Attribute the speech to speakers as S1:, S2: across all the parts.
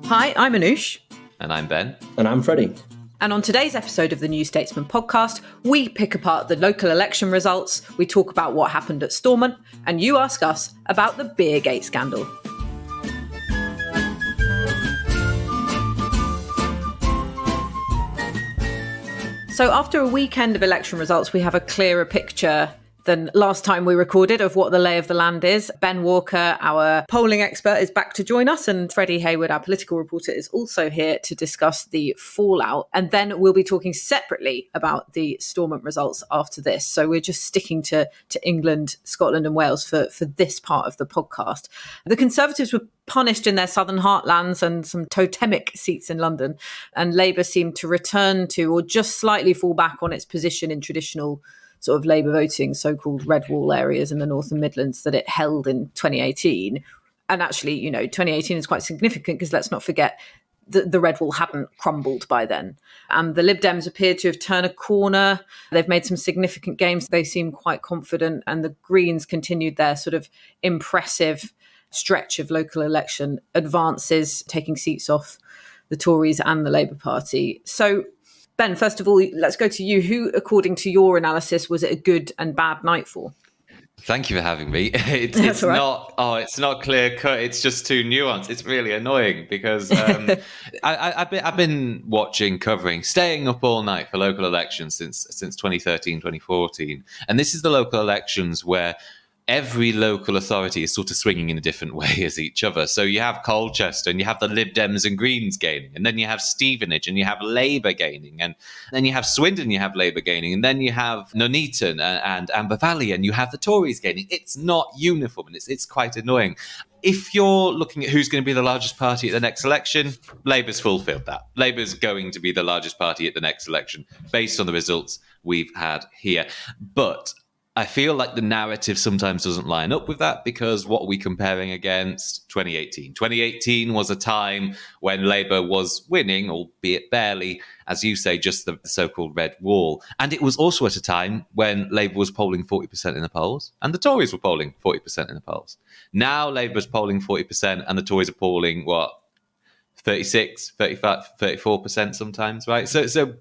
S1: Hi, I'm Anoosh.
S2: And I'm Ben.
S3: And I'm Freddie.
S1: And on today's episode of the New Statesman Podcast, we pick apart the local election results, we talk about what happened at Stormont, and you ask us about the Beergate scandal. So after a weekend of election results, we have a clearer picture than last time we recorded of what the lay of the land is. Ben Walker, our polling expert, is back to join us, and Freddie Hayward, our political reporter, is also here to discuss the fallout. And then we'll be talking separately about the Stormont results after this. So we're just sticking to England, Scotland and Wales for this part of the podcast. The Conservatives were punished in their southern heartlands and some totemic seats in London, and Labour seemed to return to or just slightly fall back on its position in traditional sort of Labour voting, so-called red wall areas in the North and Midlands that it held in 2018. And actually, 2018 is quite significant because let's not forget the red wall hadn't crumbled by then. And the Lib Dems appear to have turned a corner. They've made some significant gains. They seem quite confident. And the Greens continued their sort of impressive stretch of local election advances, taking seats off the Tories and the Labour Party. So, Ben, first of all, let's go to you. Who, according to your analysis, was it a good and bad night for?
S2: Thank you for having me. It's not clear cut. It's just too nuanced. It's really annoying because I've been staying up all night for local elections since 2013, 2014. And this is the local elections where every local authority is sort of swinging in a different way as each other. So you have Colchester and you have the Lib Dems and Greens gaining, and then you have Stevenage and you have Labour gaining, and then you have Swindon, you have Labour gaining, and then you have Nuneaton and Amber Valley and you have the Tories gaining. It's not uniform and it's quite annoying. If you're looking at who's going to be the largest party at the next election, Labour's fulfilled that. Labour's going to be the largest party at the next election based on the results we've had here. But I feel like the narrative sometimes doesn't line up with that because what are we comparing against? 2018. 2018 was a time when Labour was winning, albeit barely, as you say, just the so-called red wall. And it was also at a time when Labour was polling 40% in the polls and the Tories were polling 40% in the polls. Now Labour's polling 40% and the Tories are polling, 36, 35, 34% sometimes, right? So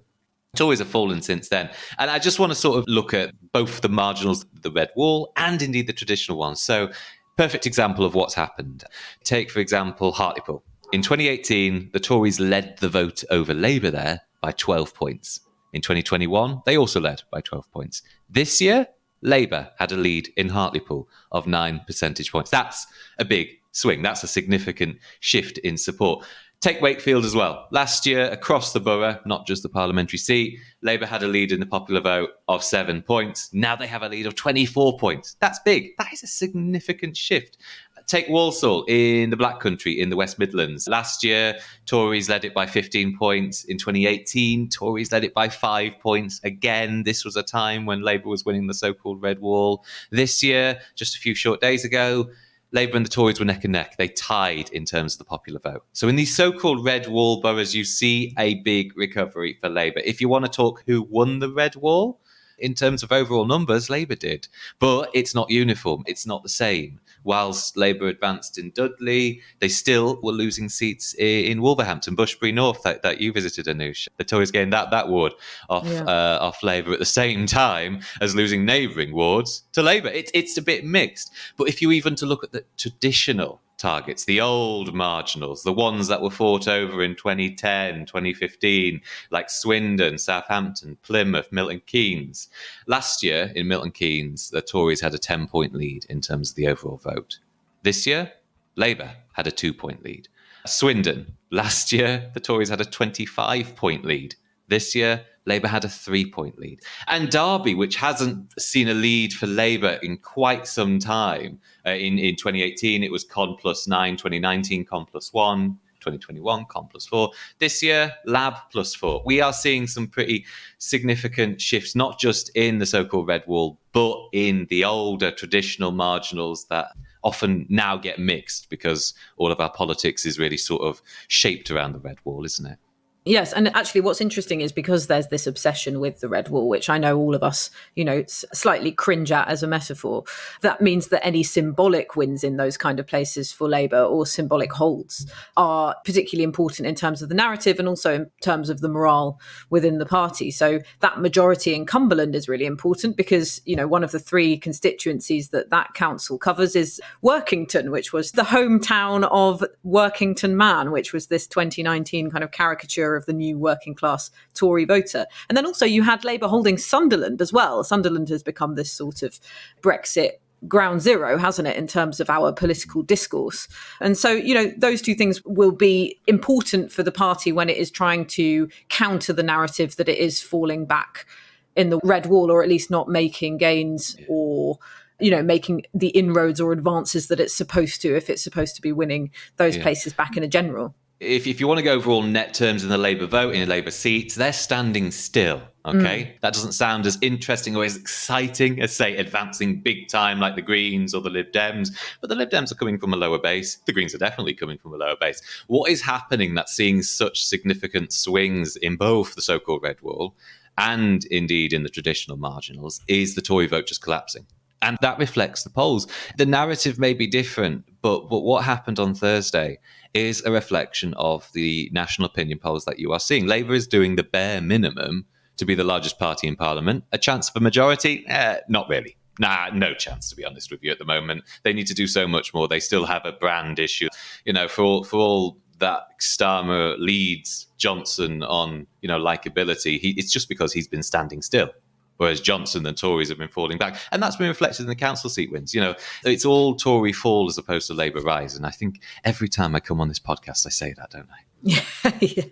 S2: Tories have fallen since then. And I just want to sort of look at both the marginals, the red wall, and indeed the traditional ones. So, perfect example of what's happened. Take, for example, Hartlepool. In 2018, the Tories led the vote over Labour there by 12 points. In 2021, they also led by 12 points. This year, Labour had a lead in Hartlepool of 9 percentage points. That's a big swing. That's a significant shift in support. Take Wakefield as well. Last year, across the borough, not just the parliamentary seat, Labour had a lead in the popular vote of 7 points. Now they have a lead of 24 points. That's big. That is a significant shift. Take Walsall in the Black Country in the West Midlands. Last year, Tories led it by 15 points. In 2018, Tories led it by 5 points. Again, this was a time when Labour was winning the so-called red wall. This year, just a few short days ago, Labour and the Tories were neck and neck. They tied in terms of the popular vote. So in these so-called red wall boroughs, you see a big recovery for Labour. If you want to talk who won the red wall, in terms of overall numbers, Labour did. But it's not uniform. It's not the same. Whilst Labour advanced in Dudley, they still were losing seats in Wolverhampton, Bushbury North, that you visited, Anoosh. The Tories gained that ward off Labour at the same time as losing neighbouring wards to Labour. It's a bit mixed. But if you even to look at the traditional targets, the old marginals, the ones that were fought over in 2010, 2015, like Swindon, Southampton, Plymouth, Milton Keynes. Last year in Milton Keynes, the Tories had a 10-point lead in terms of the overall vote. This year, Labour had a 2-point lead. Swindon, last year, the Tories had a 25-point lead. This year, Labour had a 3-point lead. And Derby, which hasn't seen a lead for Labour in quite some time, in 2018, it was Con +9, 2019, Con +1, 2021, Con +4. This year, Lab +4. We are seeing some pretty significant shifts, not just in the so-called red wall, but in the older traditional marginals that often now get mixed because all of our politics is really sort of shaped around the red wall, isn't it?
S1: Yes, and actually what's interesting is because there's this obsession with the red wall, which I know all of us, slightly cringe at as a metaphor, that means that any symbolic wins in those kind of places for Labour or symbolic holds are particularly important in terms of the narrative and also in terms of the morale within the party. So that majority in Cumberland is really important because, one of the three constituencies that council covers is Workington, which was the hometown of Workington Man, which was this 2019 kind of caricature of the new working class Tory voter. And then also you had Labour holding Sunderland as well. Sunderland has become this sort of Brexit ground zero, hasn't it, in terms of our political discourse. And so, those two things will be important for the party when it is trying to counter the narrative that it is falling back in the red wall, or at least not making gains or making the inroads or advances that it's supposed to, if it's supposed to be winning those places back in a general.
S2: If you want to go overall net terms in the Labour vote, in the Labour seats, they're standing still, okay? That doesn't sound as interesting or as exciting as, say, advancing big time like the Greens or the Lib Dems, but the Lib Dems are coming from a lower base. The Greens are definitely coming from a lower base. What is happening that's seeing such significant swings in both the so-called red wall and indeed in the traditional marginals is the Tory vote just collapsing. And that reflects the polls. The narrative may be different, but what happened on Thursday is a reflection of the national opinion polls that you are seeing. Labour is doing the bare minimum to be the largest party in Parliament. A chance for majority? Not really. No chance, to be honest with you, at the moment. They need to do so much more. They still have a brand issue. For all that Starmer leads Johnson on, likability, it's just because he's been standing still. Whereas Johnson and Tories have been falling back. And that's been reflected in the council seat wins. It's all Tory fall as opposed to Labour rise. And I think every time I come on this podcast, I say that, don't I?
S1: Yeah.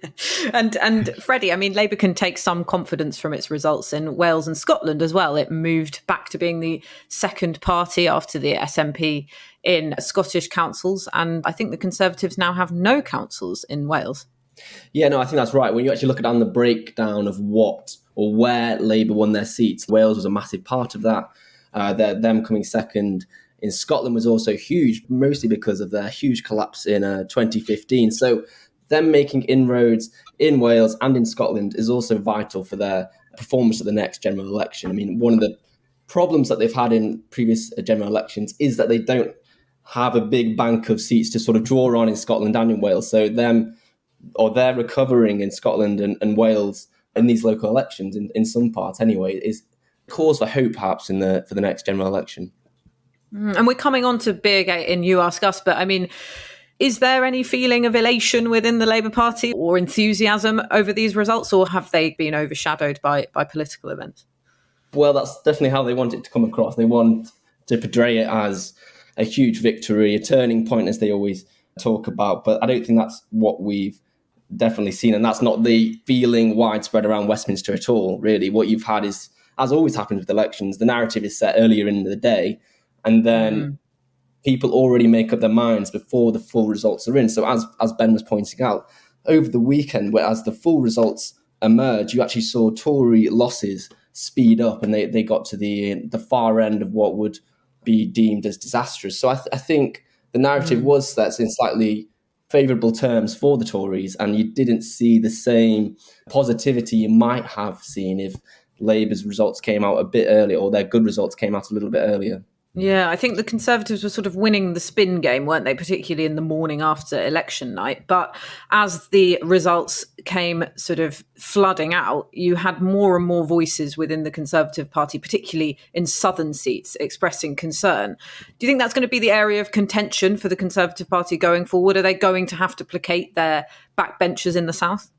S1: And Freddie, Labour can take some confidence from its results in Wales and Scotland as well. It moved back to being the second party after the SNP in Scottish councils. And I think the Conservatives now have no councils in Wales.
S3: Yeah, no, I think that's right. When you actually look at the breakdown of where Labour won their seats, Wales was a massive part of that. Them coming second in Scotland was also huge, mostly because of their huge collapse in 2015. So them making inroads in Wales and in Scotland is also vital for their performance at the next general election. One of the problems that they've had in previous general elections is that they don't have a big bank of seats to sort of draw on in Scotland and in Wales. So they're recovering in Scotland and Wales in these local elections, in some parts anyway, is cause for hope perhaps for the next general election.
S1: And we're coming on to Beergate in You Ask Us, but is there any feeling of elation within the Labour Party or enthusiasm over these results, or have they been overshadowed by political events?
S3: Well, that's definitely how they want it to come across. They want to portray it as a huge victory, a turning point, as they always talk about, but I don't think that's what we've definitely seen, and that's not the feeling widespread around Westminster at all, really. What you've had is, as always happens with elections, the narrative is set earlier in the day, and then people already make up their minds before the full results are in. So as Ben was pointing out, over the weekend, whereas the full results emerged, you actually saw Tory losses speed up, and they got to the far end of what would be deemed as disastrous. So I think the narrative was set in slightly favourable terms for the Tories, and you didn't see the same positivity you might have seen if Labour's results came out a bit earlier, or their good results came out a little bit earlier.
S1: Yeah, I think the Conservatives were sort of winning the spin game, weren't they, particularly in the morning after election night. But as the results came sort of flooding out, you had more and more voices within the Conservative Party, particularly in southern seats, expressing concern. Do you think that's going to be the area of contention for the Conservative Party going forward? Are they going to have to placate their backbenchers in the south?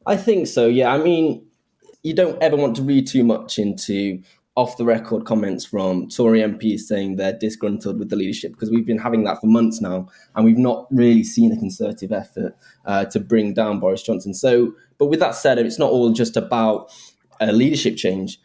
S3: I think so, yeah. You don't ever want to read too much into off-the-record comments from Tory MPs saying they're disgruntled with the leadership, because we've been having that for months now, and we've not really seen a concerted effort to bring down Boris Johnson. So, but with that said, it's not all just about a leadership change.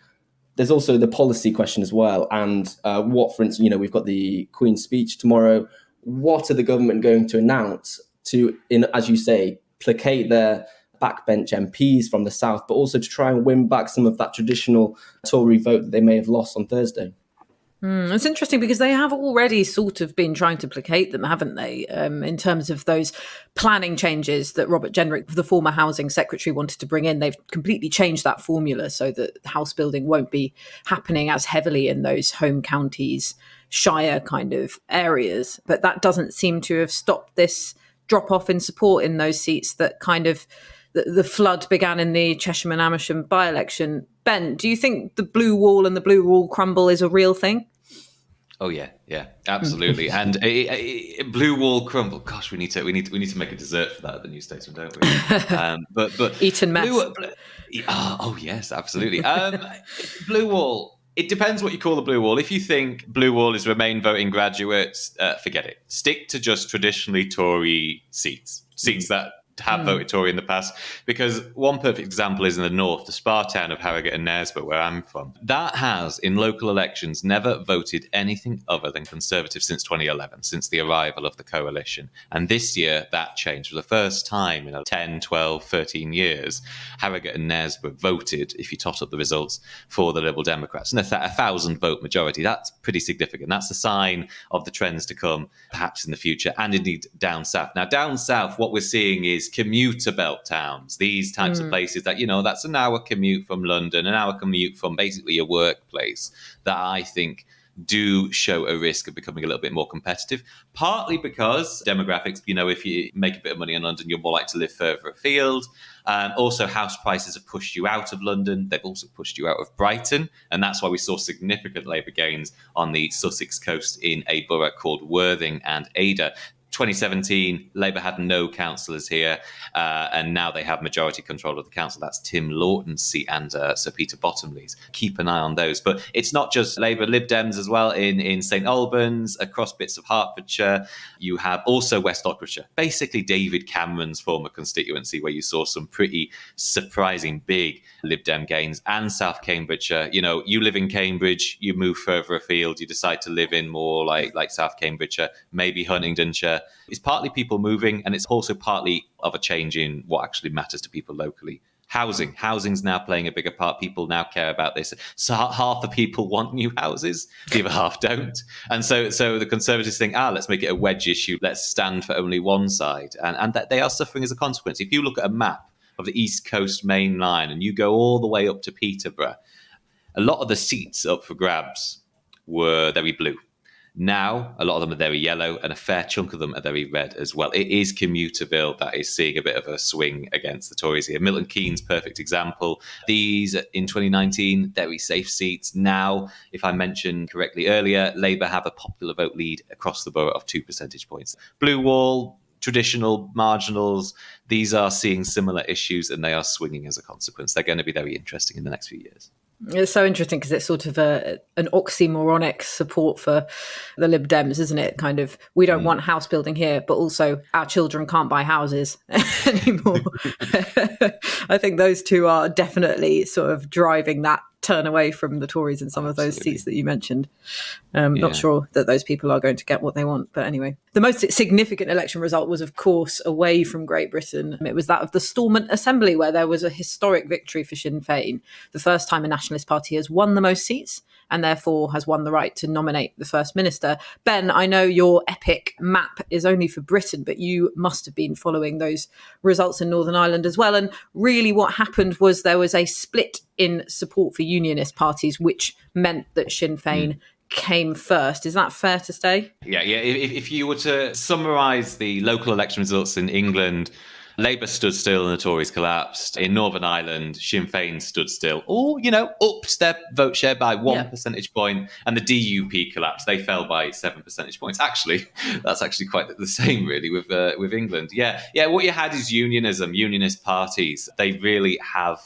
S3: There's also the policy question as well, and for instance, we've got the Queen's speech tomorrow. What are the government going to announce to, as you say, placate their backbench MPs from the south, but also to try and win back some of that traditional Tory vote that they may have lost on Thursday?
S1: It's interesting because they have already sort of been trying to placate them, haven't they? In terms of those planning changes that Robert Jenrick, the former housing secretary, wanted to bring in. They've completely changed that formula so that house building won't be happening as heavily in those home counties, shire kind of areas. But that doesn't seem to have stopped this drop off in support in those seats that kind of the flood began in the Chesham and Amersham by-election. Ben, do you think the blue wall and the blue wall crumble is a real thing?
S2: Oh yeah, absolutely. And blue wall crumble. Gosh, we need to make a dessert for that at the New Statesman, don't we? But
S1: Eton mess.
S2: Oh yes, absolutely. Blue wall. It depends what you call the blue wall. If you think blue wall is Remain voting graduates, forget it. Stick to just traditionally Tory seats that have voted Tory in the past, because one perfect example is in the north, the spa town of Harrogate and Knaresborough, where I'm from. That has, in local elections, never voted anything other than Conservative since 2011, since the arrival of the coalition. And this year, that changed. For the first time in 10, 12, 13 years, Harrogate and Knaresborough voted, if you tot up the results, for the Liberal Democrats. And a 1,000-vote majority, that's pretty significant. That's a sign of the trends to come, perhaps in the future, and indeed down south. Now, down south, what we're seeing is commuter belt towns, these types of places that, that's an hour commute from London, an hour commute from basically your workplace, that I think do show a risk of becoming a little bit more competitive, partly because demographics, if you make a bit of money in London, you're more likely to live further afield. Also, house prices have pushed you out of London. They've also pushed you out of Brighton. And that's why we saw significant Labour gains on the Sussex coast in a borough called Worthing and Ada. 2017, Labour had no councillors here, and now they have majority control of the council. That's Tim Lawton's seat and Sir Peter Bottomley's. Keep an eye on those. But it's not just Labour, Lib Dems as well in St Albans, across bits of Hertfordshire. You have also West Oxfordshire, basically David Cameron's former constituency, where you saw some pretty surprising big Lib Dem gains, and South Cambridgeshire. You live in Cambridge, you move further afield, you decide to live in more like South Cambridgeshire, maybe Huntingdonshire. It's partly people moving, and it's also partly of a change in what actually matters to people locally. Housing's now playing a bigger part. People now care about this. So half the people want new houses, the other half don't. And so the Conservatives think, let's make it a wedge issue. Let's stand for only one side. And that they are suffering as a consequence. If you look at a map of the East Coast main line and you go all the way up to Peterborough, a lot of the seats up for grabs were very blue. Now, a lot of them are very yellow, and a fair chunk of them are very red as well. It is Commuterville that is seeing a bit of a swing against the Tories here. Milton Keynes, perfect example. These, in 2019, very safe seats. Now, if I mentioned correctly earlier, Labour have a popular vote lead across the borough of 2 percentage points. Blue Wall, traditional marginals, these are seeing similar issues, and they are swinging as a consequence. They're going to be very interesting in the next few years.
S1: It's so interesting because it's sort of an oxymoronic support for the Lib Dems, isn't it? Kind of, we don't want house building here, but also our children can't buy houses anymore. I think those two are definitely sort of driving that turn away from the Tories in some of those seats that you mentioned. Not sure that those people are going to get what they want. But anyway, the most significant election result was, of course, away from Great Britain. It was that of the Stormont Assembly, where there was a historic victory for Sinn Féin, the first time a nationalist party has won the most seats and therefore has won the right to nominate the First Minister. Ben, I know your epic map is only for Britain, but you must have been following those results in Northern Ireland as well. And really what happened was there was a split in support for unionist parties, which meant that Sinn Féin came first. Is that fair to say?
S2: Yeah. If you were to summarise the local election results in England, Labour stood still and the Tories collapsed. In Northern Ireland, Sinn Féin stood still. Upped their vote share by 1 percentage point, and the DUP collapsed. They fell by 7 percentage points. Actually, that's actually quite the same, really, with England. Yeah. What you had is unionism, unionist parties. They really have.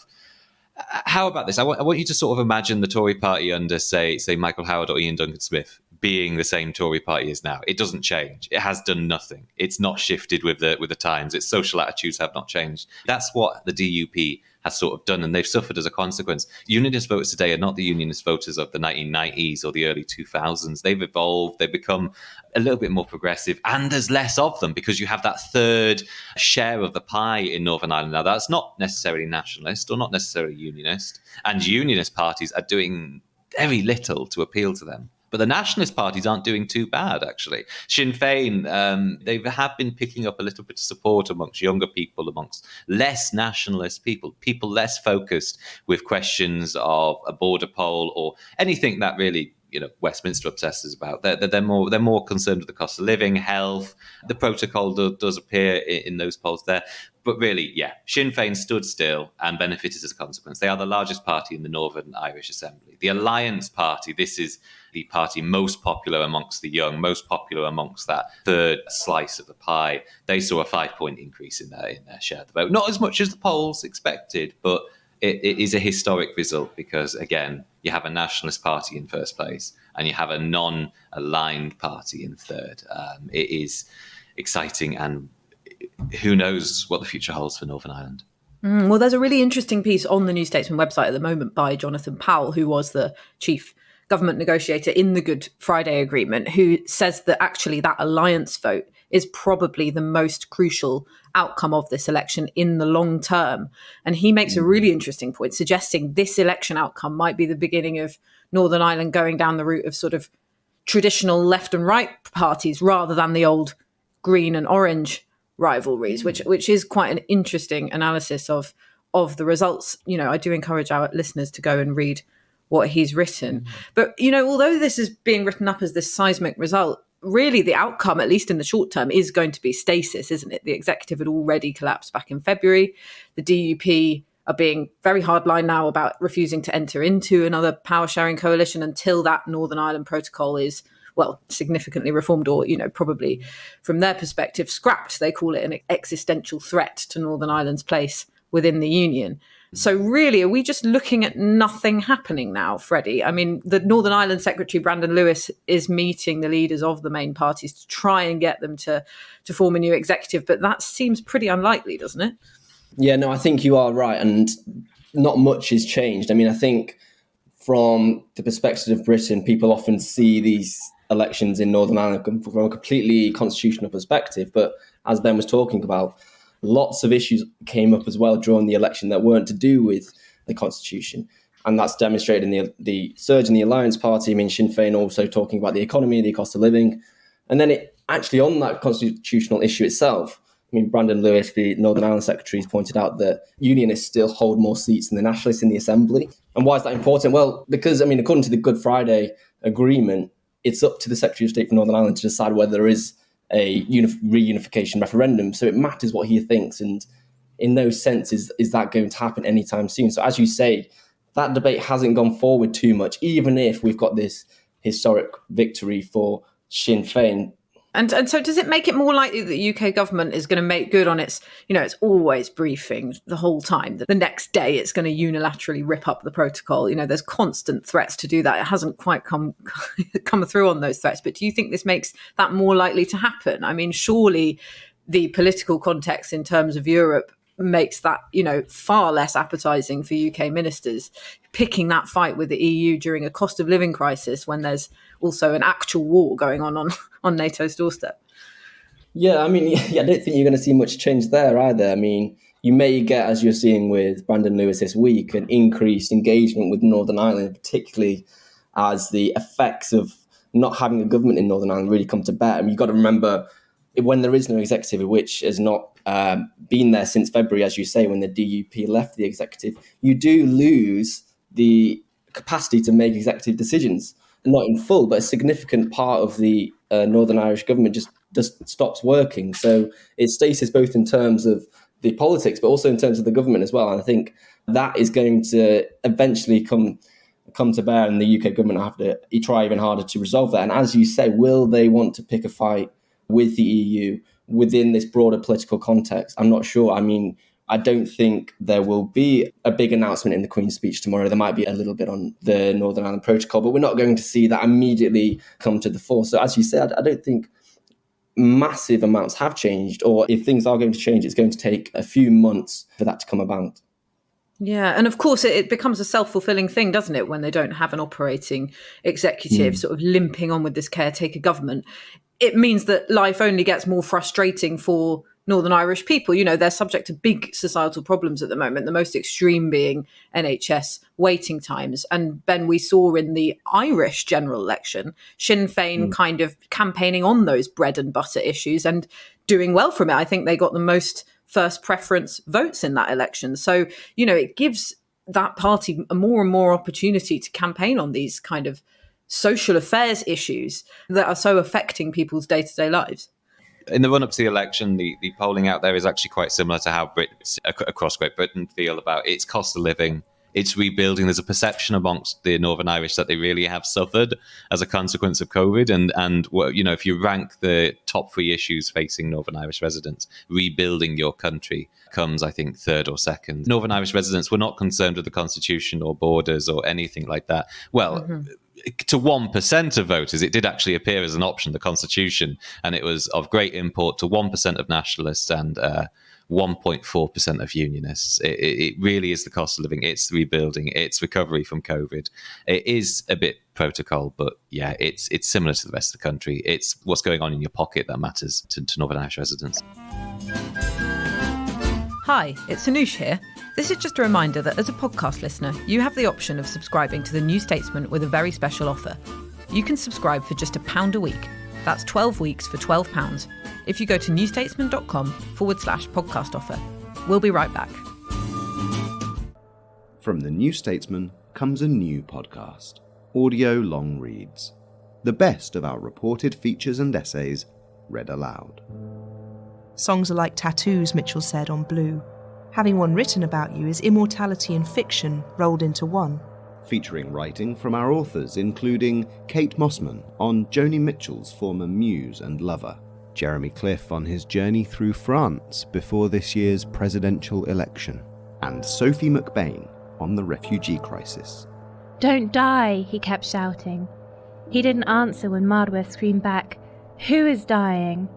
S2: How about this? I want you to sort of imagine the Tory party under, say Michael Howard or Ian Duncan Smith being the same Tory party is now. It doesn't change. It has done nothing. It's not shifted with the times. Its social attitudes have not changed. That's what the DUP has sort of done, and they've suffered as a consequence. Unionist voters today are not the unionist voters of the 1990s or the early 2000s. They've evolved. They've become a little bit more progressive, and there's less of them because you have that third share of the pie in Northern Ireland. Now, that's not necessarily nationalist or not necessarily unionist, and unionist parties are doing very little to appeal to them. But the nationalist parties aren't doing too bad, actually. Sinn Féin, they have been picking up a little bit of support amongst younger people, amongst less nationalist people less focused with questions of a border poll or anything that really, Westminster obsesses about. They're more concerned with the cost of living, health. The protocol does appear in those polls there. But really, Sinn Féin stood still and benefited as a consequence. They are the largest party in the Northern Irish Assembly. The Alliance Party, this is the party most popular amongst the young, most popular amongst that third slice of the pie. They saw a 5-point increase in their share of the vote. Not as much as the polls expected, but it is a historic result because, again, you have a nationalist party in first place and you have a non-aligned party in third. It is exciting, and who knows what the future holds for Northern Ireland.
S1: Well, there's a really interesting piece on the New Statesman website at the moment by Jonathan Powell, who was the chief government negotiator in the Good Friday Agreement, who says that actually that alliance vote is probably the most crucial outcome of this election in the long term. And he makes a really interesting point, suggesting this election outcome might be the beginning of Northern Ireland going down the route of sort of traditional left and right parties rather than the old green and orange rivalries, which is quite an interesting analysis of the results. I do encourage our listeners to go and read what he's written. But, although this is being written up as this seismic result, really the outcome, at least in the short term, is going to be stasis, isn't it? The executive had already collapsed back in February. The DUP are being very hardline now about refusing to enter into another power-sharing coalition until that Northern Ireland protocol is, well, significantly reformed or, probably from their perspective, scrapped. They call it an existential threat to Northern Ireland's place within the Union. So really, are we just looking at nothing happening now, Freddie? I mean, the Northern Ireland Secretary, Brandon Lewis, is meeting the leaders of the main parties to try and get them to form a new executive. But that seems pretty unlikely, doesn't it?
S3: Yeah, no, I think you are right. And not much has changed. I mean, I think from the perspective of Britain, people often see these elections in Northern Ireland from a completely constitutional perspective. But as Ben was talking about, lots of issues came up as well during the election that weren't to do with the Constitution. And that's demonstrated in the surge in the Alliance Party. I mean, Sinn Féin also talking about the economy, the cost of living. And then it actually on that constitutional issue itself, I mean, Brandon Lewis, the Northern Ireland Secretary, has pointed out that Unionists still hold more seats than the Nationalists in the Assembly. And why is that important? Well, because, I mean, according to the Good Friday Agreement, it's up to the Secretary of State for Northern Ireland to decide whether there is a reunification referendum. So it matters what he thinks. And in those senses, is that going to happen anytime soon? So as you say, that debate hasn't gone forward too much, even if we've got this historic victory for Sinn Féin.
S1: And so does it make it more likely that the UK government is going to make good on its, it's always briefing the whole time that the next day it's going to unilaterally rip up the protocol? There's constant threats to do that. It hasn't quite come through on those threats. But do you think this makes that more likely to happen? I mean, surely the political context in terms of Europe makes that, far less appetizing for UK ministers picking that fight with the EU during a cost of living crisis when there's also an actual war going on NATO's doorstep.
S3: Yeah, I mean, I don't think you're going to see much change there either. I mean, you may get, as you're seeing with Brandon Lewis this week, an increased engagement with Northern Ireland, particularly as the effects of not having a government in Northern Ireland really come to bear. I mean, you've got to remember, when there is no executive, which has not been there since February, as you say, when the DUP left the executive, you do lose the capacity to make executive decisions. Not in full, but a significant part of the Northern Irish government just stops working. So it's stasis both in terms of the politics, but also in terms of the government as well. And I think that is going to eventually come to bear, and the UK government have to try even harder to resolve that. And as you say, will they want to pick a fight with the EU within this broader political context? I'm not sure. I mean, I don't think there will be a big announcement in the Queen's speech tomorrow. There might be a little bit on the Northern Ireland Protocol, but we're not going to see that immediately come to the fore. So as you said, I don't think massive amounts have changed, or if things are going to change, it's going to take a few months for that to come about.
S1: Yeah, and of course it becomes a self-fulfilling thing, doesn't it, when they don't have an operating executive sort of limping on with this caretaker government. It means that life only gets more frustrating for Northern Irish people. They're subject to big societal problems at the moment, the most extreme being NHS waiting times. And Ben, we saw in the Irish general election, Sinn Féin kind of campaigning on those bread and butter issues and doing well from it. I think they got the most first preference votes in that election. So, it gives that party a more and more opportunity to campaign on these kind of social affairs issues that are so affecting people's day-to-day lives.
S2: In the run-up to the election, the polling out there is actually quite similar to how Brits across Great Britain feel about its cost of living, its rebuilding. There's a perception amongst the Northern Irish that they really have suffered as a consequence of COVID. And if you rank the top 3 issues facing Northern Irish residents, rebuilding your country comes, I think, third or second. Northern Irish residents were not concerned with the constitution or borders or anything like that. Well, to 1% of voters, it did actually appear as an option, the constitution, and it was of great import to 1% of nationalists and 1.4% of unionists. It really is the cost of living. It's rebuilding. It's recovery from COVID. It is a bit protocol, but yeah, it's similar to the rest of the country. It's what's going on in your pocket that matters to Northern Irish residents.
S1: Hi, it's Anoosh here. This is just a reminder that as a podcast listener, you have the option of subscribing to The New Statesman with a very special offer. You can subscribe for just £1 a week. That's 12 weeks for £12 if you go to newstatesman.com/podcast offer. We'll be right back.
S4: From The New Statesman comes a new podcast, Audio Long Reads. The best of our reported features and essays read aloud.
S5: Songs are like tattoos, Mitchell said on Blue. Having one written about you is immortality and fiction rolled into one.
S4: Featuring writing from our authors, including Kate Mossman on Joni Mitchell's former muse and lover, Jeremy Cliff on his journey through France before this year's presidential election, and Sophie McBain on the refugee crisis.
S6: "Don't die," he kept shouting. He didn't answer when Mardware screamed back, "Who is dying?"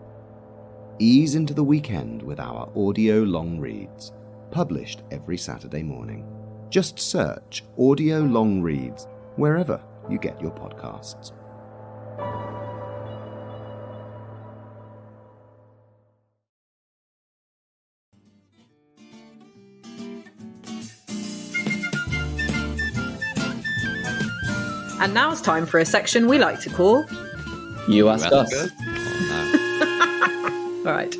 S4: Ease into the weekend with our audio long reads, published every Saturday morning. Just search Audio Long Reads wherever you get your podcasts.
S1: And now it's time for a section we like to call
S3: You Ask Us.
S1: All right.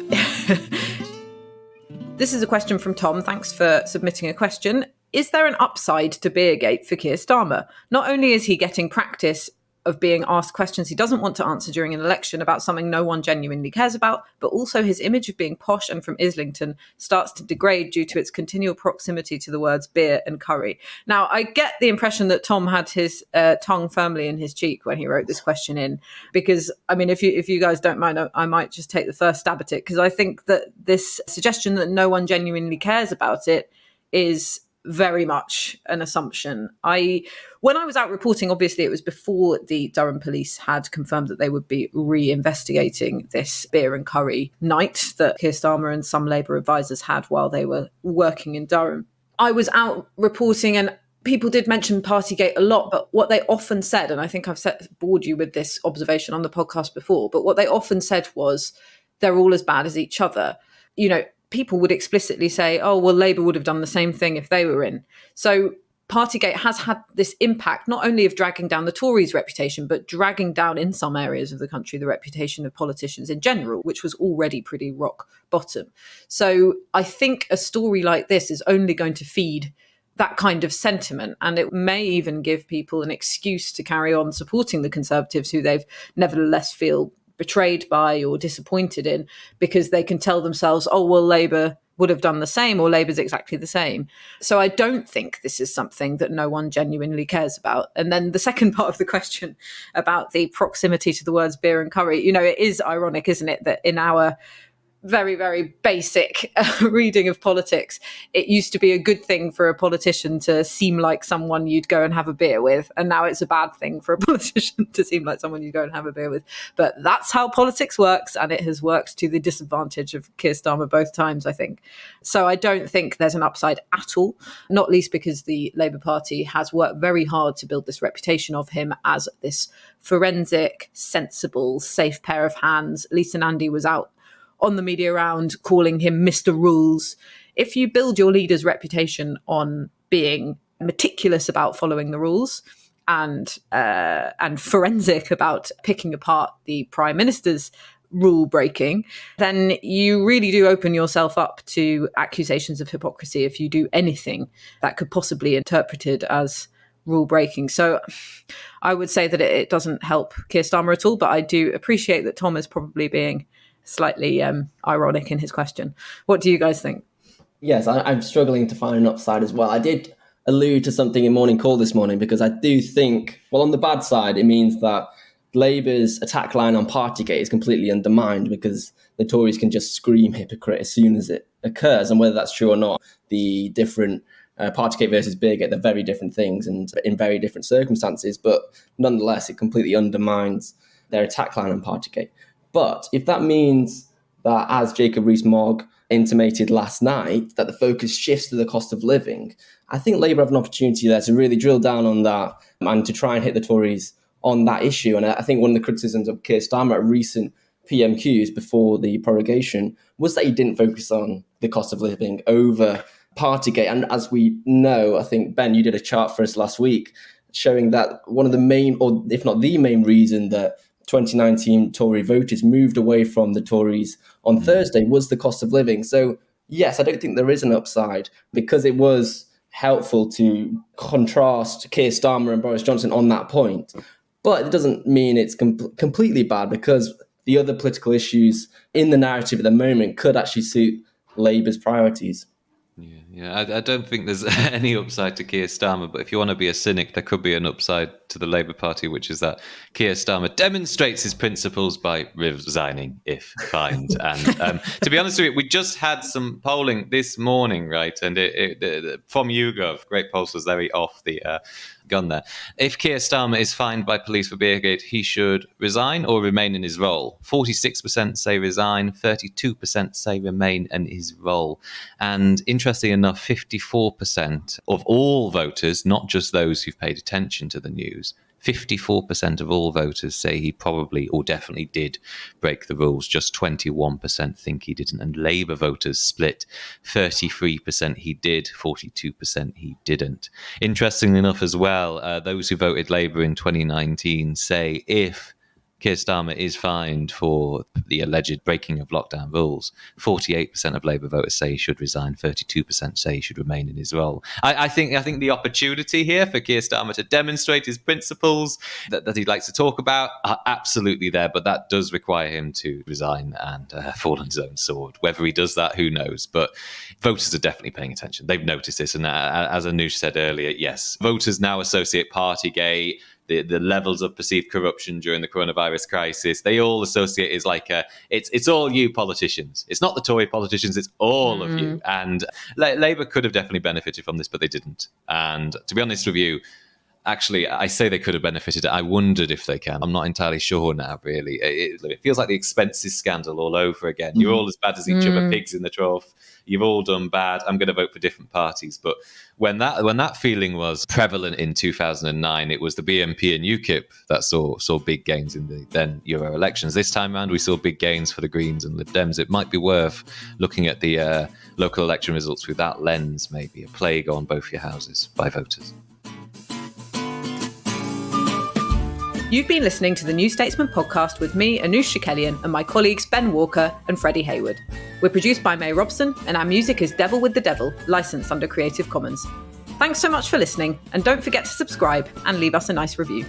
S1: This is a question from Tom. Thanks for submitting a question. Is there an upside to Beergate for Keir Starmer? Not only is he getting practice of being asked questions he doesn't want to answer during an election about something no one genuinely cares about, but also his image of being posh and from Islington starts to degrade due to its continual proximity to the words beer and curry. Now, I get the impression that Tom had his tongue firmly in his cheek when he wrote this question in, because, I mean, if you guys don't mind, I might just take the first stab at it, because I think that this suggestion that no one genuinely cares about it is very much an assumption. When I was out reporting, obviously it was before the Durham police had confirmed that they would be re-investigating this beer and curry night that Keir Starmer and some Labour advisors had while they were working in Durham. I was out reporting and people did mention Partygate a lot, but what they often said, and I think I've bored you with this observation on the podcast before, but what they often said was they're all as bad as each other. You know, people would explicitly say, oh, well, Labour would have done the same thing if they were in. So Partygate has had this impact, not only of dragging down the Tories' reputation, but dragging down in some areas of the country the reputation of politicians in general, which was already pretty rock bottom. So I think a story like this is only going to feed that kind of sentiment, and it may even give people an excuse to carry on supporting the Conservatives who they've nevertheless feel betrayed by or disappointed in, because they can tell themselves, oh, well, Labour would have done the same, or Labour's exactly the same. So I don't think this is something that no one genuinely cares about. And then the second part of the question about the proximity to the words beer and curry, you know, it is ironic, isn't it, that in our very, very basic reading of politics, it used to be a good thing for a politician to seem like someone you'd go and have a beer with. And now it's a bad thing for a politician to seem like someone you go and have a beer with. But that's how politics works. And it has worked to the disadvantage of Keir Starmer both times, I think. So I don't think there's an upside at all, not least because the Labour Party has worked very hard to build this reputation of him as this forensic, sensible, safe pair of hands. Lisa Nandy was out on the media round calling him Mr. Rules. If you build your leader's reputation on being meticulous about following the rules and forensic about picking apart the Prime Minister's rule breaking, then you really do open yourself up to accusations of hypocrisy if you do anything that could possibly be interpreted as rule breaking. So I would say that it doesn't help Keir Starmer at all, but I do appreciate that Tom is probably being slightly ironic in his question. What do you guys think?
S3: Yes, I'm struggling to find an upside as well. I did allude to something in Morning Call this morning because I do think, well, on the bad side, it means that Labour's attack line on Partygate is completely undermined because the Tories can just scream hypocrite as soon as it occurs. And whether that's true or not, the different Partygate versus Beergate, they're very different things and in very different circumstances. But nonetheless, it completely undermines their attack line on Partygate. But if that means that, as Jacob Rees-Mogg intimated last night, that the focus shifts to the cost of living, I think Labour have an opportunity there to really drill down on that and to try and hit the Tories on that issue. And I think one of the criticisms of Keir Starmer at recent PMQs before the prorogation was that he didn't focus on the cost of living over Partygate. And as we know, I think, Ben, you did a chart for us last week showing that one of the main, or if not the main reason that 2019 Tory voters moved away from the Tories on Thursday was the cost of living. So yes, I don't think there is an upside because it was helpful to contrast Keir Starmer and Boris Johnson on that point. But it doesn't mean it's completely bad because the other political issues in the narrative at the moment could actually suit Labour's priorities.
S2: Yeah, I don't think there's any upside to Keir Starmer, but if you want to be a cynic, there could be an upside to the Labour Party, which is that Keir Starmer demonstrates his principles by resigning if fined. And to be honest with you, we just had some polling this morning, right? And from YouGov, great polls was very off the gun there. If Keir Starmer is fined by police for Beergate, he should resign or remain in his role. 46% say resign, 32% say remain in his role. And interestingly enough, 54% of all voters, not just those who've paid attention to the news, 54% of all voters say he probably or definitely did break the rules. Just 21% think he didn't. And Labour voters split 33% he did, 42% he didn't. Interestingly enough as well, those who voted Labour in 2019 say if Keir Starmer is fined for the alleged breaking of lockdown rules, 48% of Labour voters say he should resign, 32% say he should remain in his role. I think the opportunity here for Keir Starmer to demonstrate his principles that he likes to talk about are absolutely there, but that does require him to resign and fall on his own sword. Whether he does that, who knows? But voters are definitely paying attention. They've noticed this, and as Anoosh said earlier, yes, voters now associate Partygate, the levels of perceived corruption during the coronavirus crisis, they all associate as like it's all you politicians. It's not the Tory politicians, it's all of you. And Labour could have definitely benefited from this, but they didn't. And to be honest with you, actually, I say they could have benefited. I wondered if they can. I'm not entirely sure now, really. It feels like the expenses scandal all over again. You're all as bad as each other, pigs in the trough. You've all done bad. I'm going to vote for different parties. But when that feeling was prevalent in 2009, it was the BNP and UKIP that saw big gains in the then Euro elections. This time around, we saw big gains for the Greens and Lib Dems. It might be worth looking at the local election results through that lens, maybe a plague on both your houses by voters.
S1: You've been listening to the New Statesman podcast with me, Anoosh Chakelian, and my colleagues Ben Walker and Freddie Hayward. We're produced by May Robson, and our music is Devil with the Devil, licensed under Creative Commons. Thanks so much for listening, and don't forget to subscribe and leave us a nice review.